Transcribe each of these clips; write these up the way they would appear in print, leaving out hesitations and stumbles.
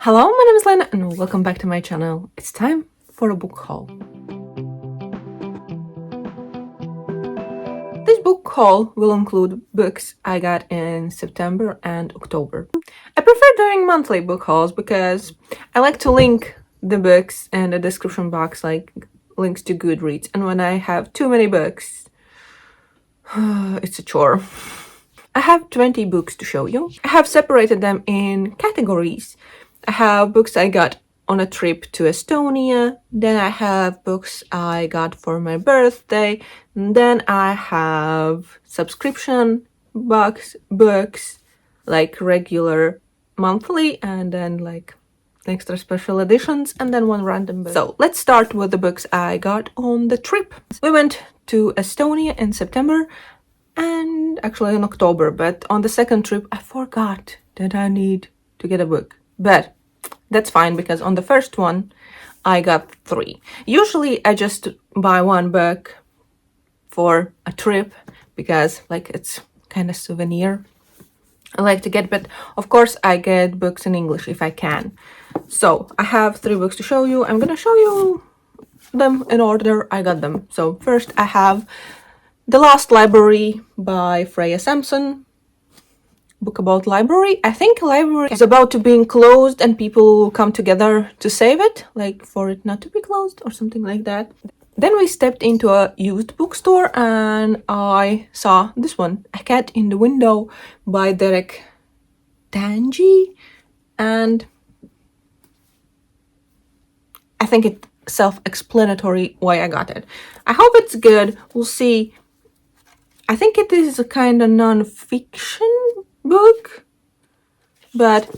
Hello, my name is Liene and welcome back to my channel. It's time for a book haul. This book haul will include books I got in September and October. I prefer doing monthly book hauls because I like to link the books in the description box, like links to Goodreads, and when I have too many books, it's a chore. I have 20 books to show you. I have separated them in categories. I have books I got on a trip to Estonia, then I have books I got for my birthday, and then I have subscription books, like regular monthly, and then like extra special editions, and then one random book. So let's start with the books I got on the trip. We went to Estonia in September, and actually in October, but on the second trip I forgot that I need to get a book. But that's fine because on the first one I got 3. Usually I just buy one book for a trip because like it's kind of souvenir I like to get, but of course I get books in English if I can. So I have 3 books to show you. I'm gonna show you them in order I got them. So first I have The Lost Library by Freya Sampson. Book about library. I think library is about to being closed and people come together to save it, like for it not to be closed or something like that. Then we stepped into a used bookstore and I saw this one, A Cat in the Window by Derek Tanji, and I think it's self-explanatory why I got it. I hope it's good. We'll see. I think it is a kind of non-fiction book, but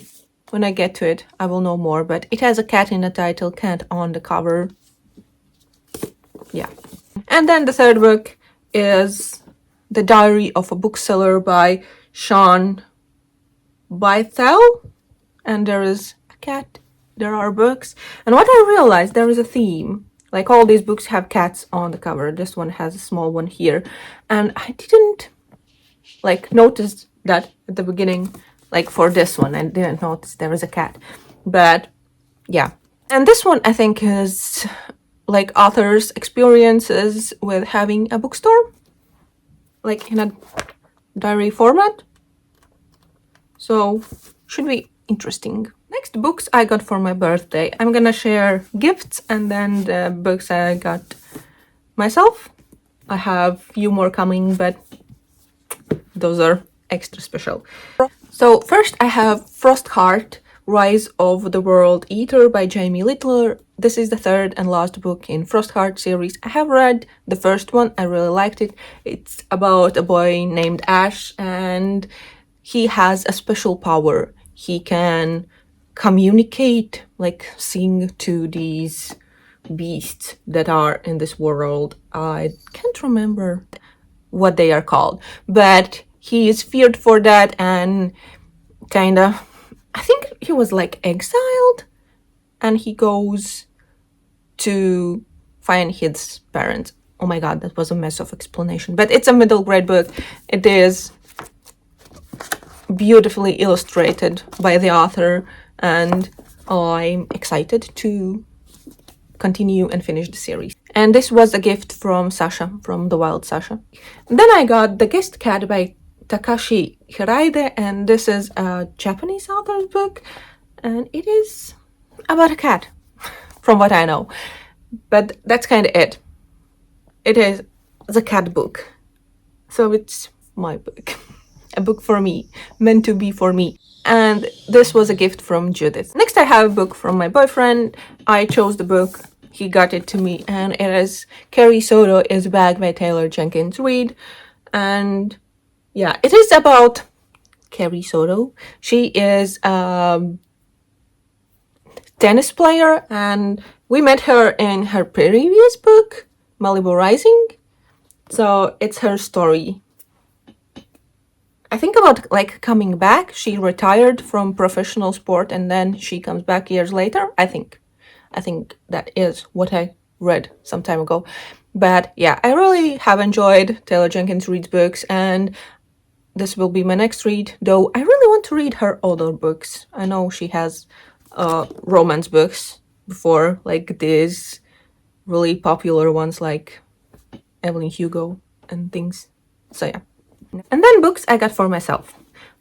when I get to it I will know more. But it has a cat in the title, cat on the cover. Yeah. And then the third book is The Diary of a Bookseller by Sean Bythell, and there is a cat, there are books, and what I realized, there is a theme. Like all these books have cats on the cover. This one has a small one here, and I didn't like notice that at the beginning. Like for this one I didn't notice there is a cat, but yeah. And this one I think is like authors' experiences with having a bookstore, like in a diary format, so should be interesting. Next books I got for my birthday. I'm gonna share gifts and then the books I got myself. I have few more coming, but those are extra special. So first I have Frostheart, Rise of the World Eater by Jamie Littler. This is the third and last book in Frostheart series. I have read the first one, I really liked it. It's about a boy named Ash and he has a special power. He can communicate, like sing to these beasts that are in this world. I can't remember what they are called, but he is feared for that and kinda, I think he was like exiled and he goes to find his parents. Oh my god, that was a mess of explanation, but it's a middle grade book. It is beautifully illustrated by the author and I'm excited to continue and finish the series. And this was a gift from Sasha, from The Wild Sasha. Then I got The Guest Cat by Takashi Hiraide, and this is a Japanese author's book and it is about a cat from what I know, but that's kind of it. It is the cat book, so it's my book. A book for me, meant to be for me. And this was a gift from Judith. Next I have a book from my boyfriend. I chose the book, he got it to me, and it is Carrie Soto is Back by Taylor Jenkins Reid. And yeah, it is about Carrie Soto. She is a tennis player and we met her in her previous book, Malibu Rising. So it's her story. I think about like coming back. She retired from professional sport and then she comes back years later. I think that is what I read some time ago. But yeah, I really have enjoyed Taylor Jenkins Reid's books and this will be my next read, though I really want to read her older books. I know she has romance books before, like these really popular ones like Evelyn Hugo and things. So yeah. And then books I got for myself.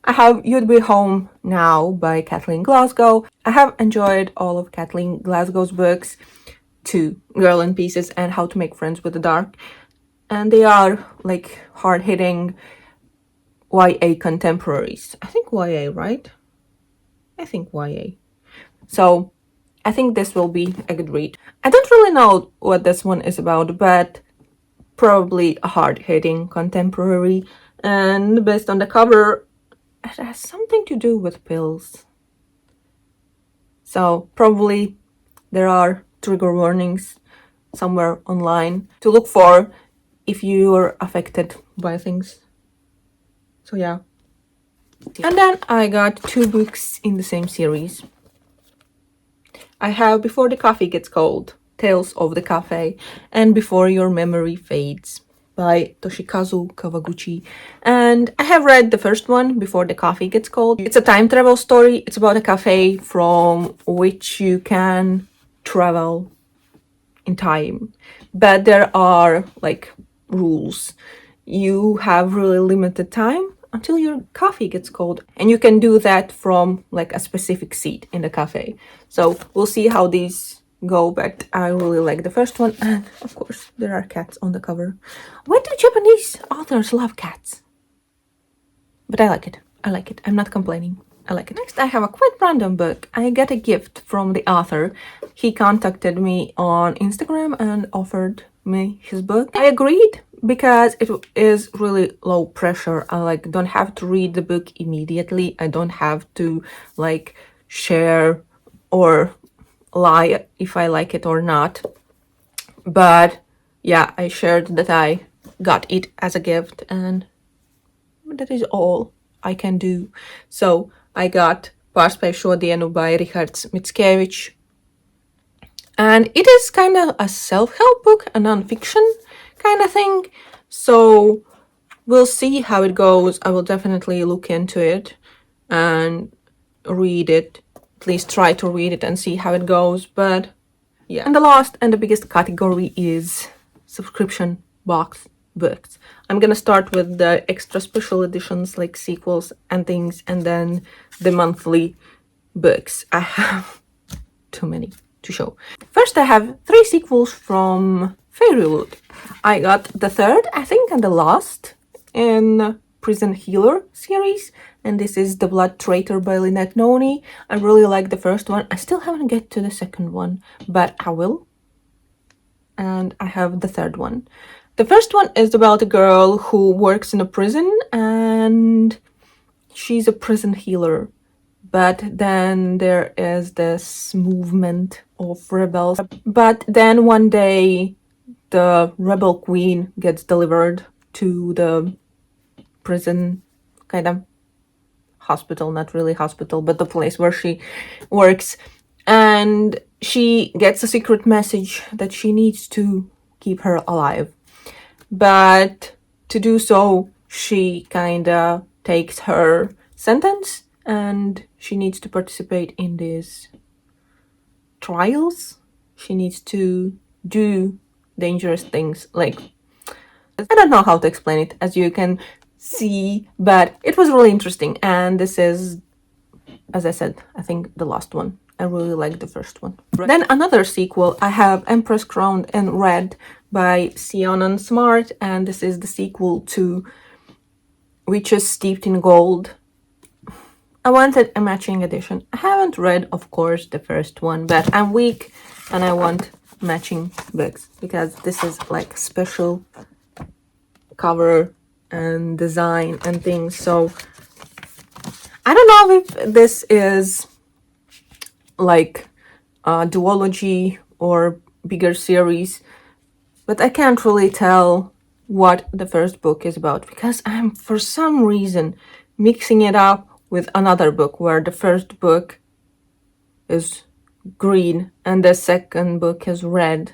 I have You'd Be Home Now by Kathleen Glasgow. I have enjoyed all of Kathleen Glasgow's books, to Girl in Pieces and How to Make Friends with the Dark. And they are like hard-hitting YA contemporaries. I think YA, right? I think YA. So I think this will be a good read. I don't really know what this one is about, but probably a hard-hitting contemporary. And based on the cover, it has something to do with pills. So probably there are trigger warnings somewhere online to look for if you're affected by things. So yeah. And then I got 2 books in the same series. I have Before the Coffee Gets Cold, Tales of the Cafe, and Before Your Memory Fades by Toshikazu Kawaguchi. And I have read the first one, Before the Coffee Gets Cold. It's a time travel story. It's about a cafe from which you can travel in time. But there are like rules. You have really limited time until your coffee gets cold, and you can do that from like a specific seat in the cafe. So we'll see how these go, but I really like the first one, and of course there are cats on the cover. Why do Japanese authors love cats? But I like it. I'm not complaining. I like it. Next, I have a quite random book. I got a gift from the author. He contacted me on Instagram and offered me his book. I agreed because it is really low pressure. I like don't have to read the book immediately. I don't have to like share or lie if I like it or not. But yeah, I shared that I got it as a gift, and that is all I can do. So I got Pārspēju šodienu by Rihards Mickiewicz. And it is kind of a self-help book, a non-fiction kind of thing. So we'll see how it goes. I will definitely look into it and read it. At least try to read it and see how it goes. But yeah. And the last and the biggest category is subscription box books. I'm gonna start with the extra special editions like sequels and things, and then the monthly books. I have too many to show. First, I have 3 sequels from Fairywood. I got the third, I think, and the last in Prison Healer series, and this is The Blood Traitor by Lynette Noni. I really like the first one. I still haven't get to the second one, but I will. And I have the third one. The first one is about a girl who works in a prison, and she's a prison healer. But then there is this movement of rebels. But then one day, the rebel queen gets delivered to the prison, kind of hospital, not really hospital, but the place where she works. And she gets a secret message that she needs to keep her alive. But to do so, she kind of takes her sentence, and she needs to participate in these trials. She needs to do dangerous things. Like, I don't know how to explain it, as you can see, but it was really interesting. And this is, as I said, I think the last one. I really like the first one. Then another sequel, I have Empress Crowned in Red by Sionan Smart, and this is the sequel to Witches Steeped in Gold. I wanted a matching edition. I haven't read, of course, the first one, but I'm weak and I want matching books because this is like special cover and design and things. So I don't know if this is like a duology or bigger series, but I can't really tell what the first book is about because I'm for some reason mixing it up with another book where the first book is green and the second book is red,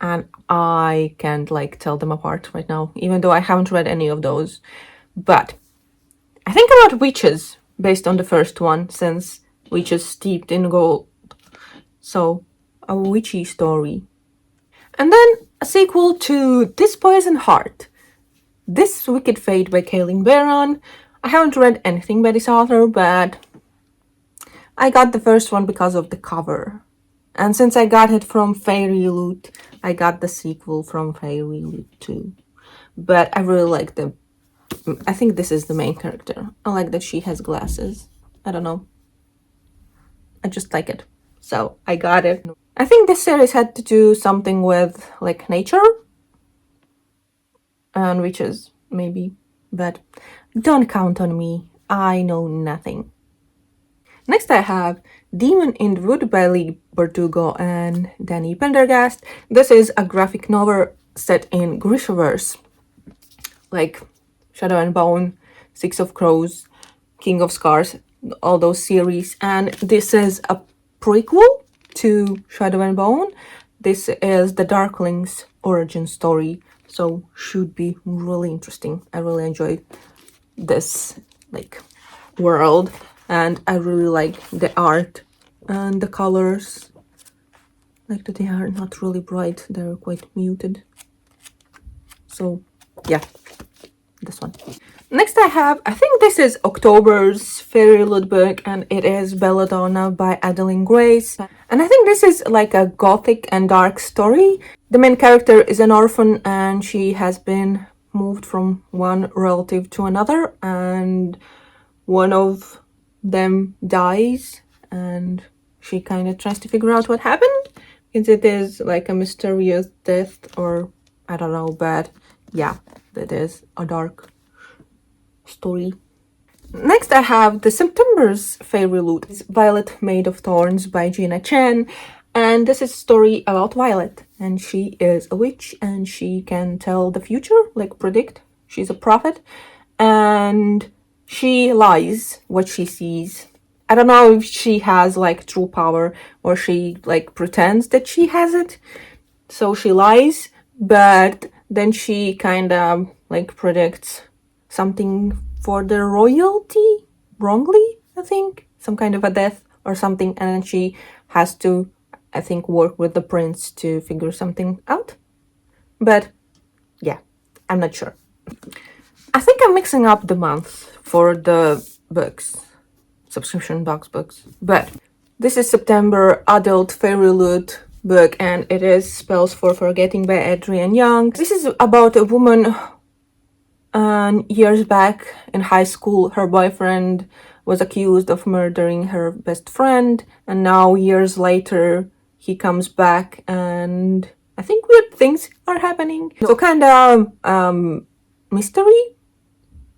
and I can't like tell them apart right now, even though I haven't read any of those. But I think about witches based on the first one, since which is steeped in gold. So, a witchy story. And then a sequel to This Poison Heart. This Wicked Fate by Kaylin Barron. I haven't read anything by this author, but I got the first one because of the cover. And since I got it from Fairy Loot, I got the sequel from Fairy Loot too. But I really like I think this is the main character. I like that she has glasses. I don't know. I just like it. So I got it. I think this series had to do something with like nature and witches, maybe. But don't count on me. I know nothing. Next I have Demon in the Wood by Lee Bardugo and Danny Pendergast. This is a graphic novel set in Grishaverse, like Shadow and Bone, Six of Crows, King of Scars, all those series. And this is a prequel to Shadow and Bone. This is the Darkling's origin story, so should be really interesting. I really enjoyed this like world, and I really like the art and the colors. Like that they are not really bright, they're quite muted. So yeah, this one. Next I think this is October's Fairy Loot book, and it is Belladonna by Adeline Grace. And I think this is like a gothic and dark story. The main character is an orphan and she has been moved from one relative to another, and one of them dies and she kind of tries to figure out what happened, because it is like a mysterious death, or I don't know, but yeah, that is a dark story. Next I have the September's Fairy Loot. It's Violet Made of Thorns by Gina Chen, and this is a story about Violet, and she is a witch and she can tell the future, like predict. She's a prophet, and she lies what she sees. I don't know if she has like true power or she like pretends that she has it. So she lies, but then she kind of like predicts something for the royalty wrongly, I think. Some kind of a death or something, and then she has to, I think, work with the prince to figure something out. But yeah, I'm not sure. I think I'm mixing up the month for the books, subscription box books. But this is September Adult Fairy Loot book, and it is Spells for Forgetting by Adrienne Young. This is about a woman. Years back in high school, her boyfriend was accused of murdering her best friend, and now years later he comes back and I think weird things are happening. So kind of mystery,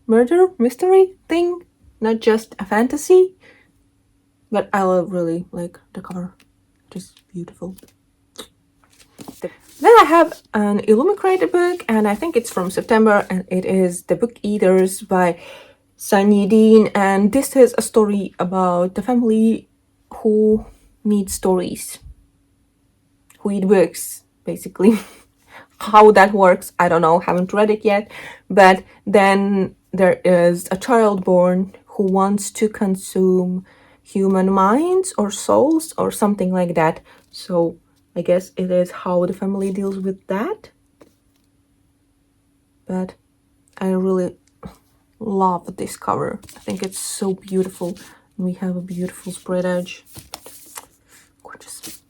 murder mystery thing, not just a fantasy. But I really like the cover. It is beautiful. Then I have an illuminated book, and I think it's from September, and it is The Book Eaters by Sunny Dean. And this is a story about the family who need stories, who eat books, basically. How that works, I don't know, haven't read it yet. But then there is a child born who wants to consume human minds or souls or something like that. So I guess it is how the family deals with that. But I really love this cover. I think it's so beautiful. We have a beautiful spread edge. Gorgeous.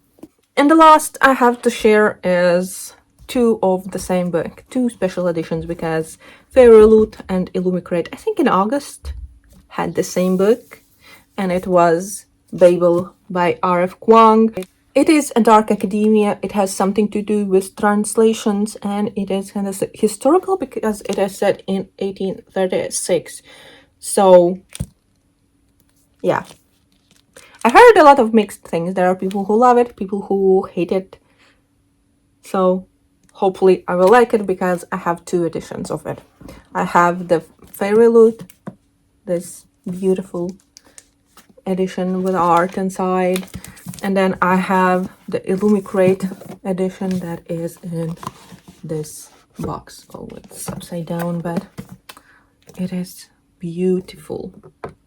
And the last I have to share is two of the same book, two special editions, because Fairy Loot and Illumicrate, I think in August, had the same book, and it was Babel by R.F. Kuang. It is a dark academia. It has something to do with translations, and it is kind of historical because it is set in 1836. So, yeah. I heard a lot of mixed things. There are people who love it, people who hate it. So, hopefully I will like it because I have two editions of it. I have the Fairy Loot, this beautiful edition with art inside, and then I have the Illumicrate edition that is in this box. Oh, it's upside down, but it is beautiful.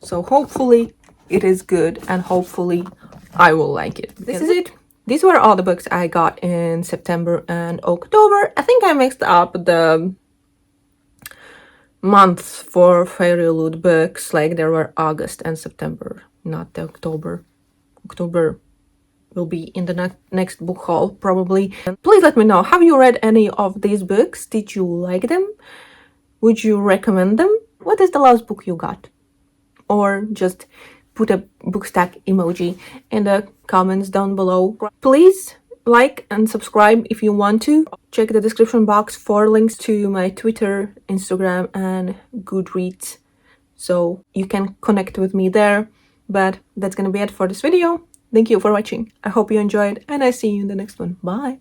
So hopefully it is good, and hopefully I will like it. This is it. These were all the books I got in September and October. I think I mixed up the months for Fairy Loot books, like there were August and September, not the October. October will be in the next book haul, probably. And please let me know, have you read any of these books? Did you like them? Would you recommend them? What is the last book you got? Or just put a book stack emoji in the comments down below. Please like and subscribe if you want to. Check the description box for links to my Twitter, Instagram, and Goodreads, so you can connect with me there. But that's gonna be it for this video. Thank you for watching. I hope you enjoyed, and I see you in the next one. Bye!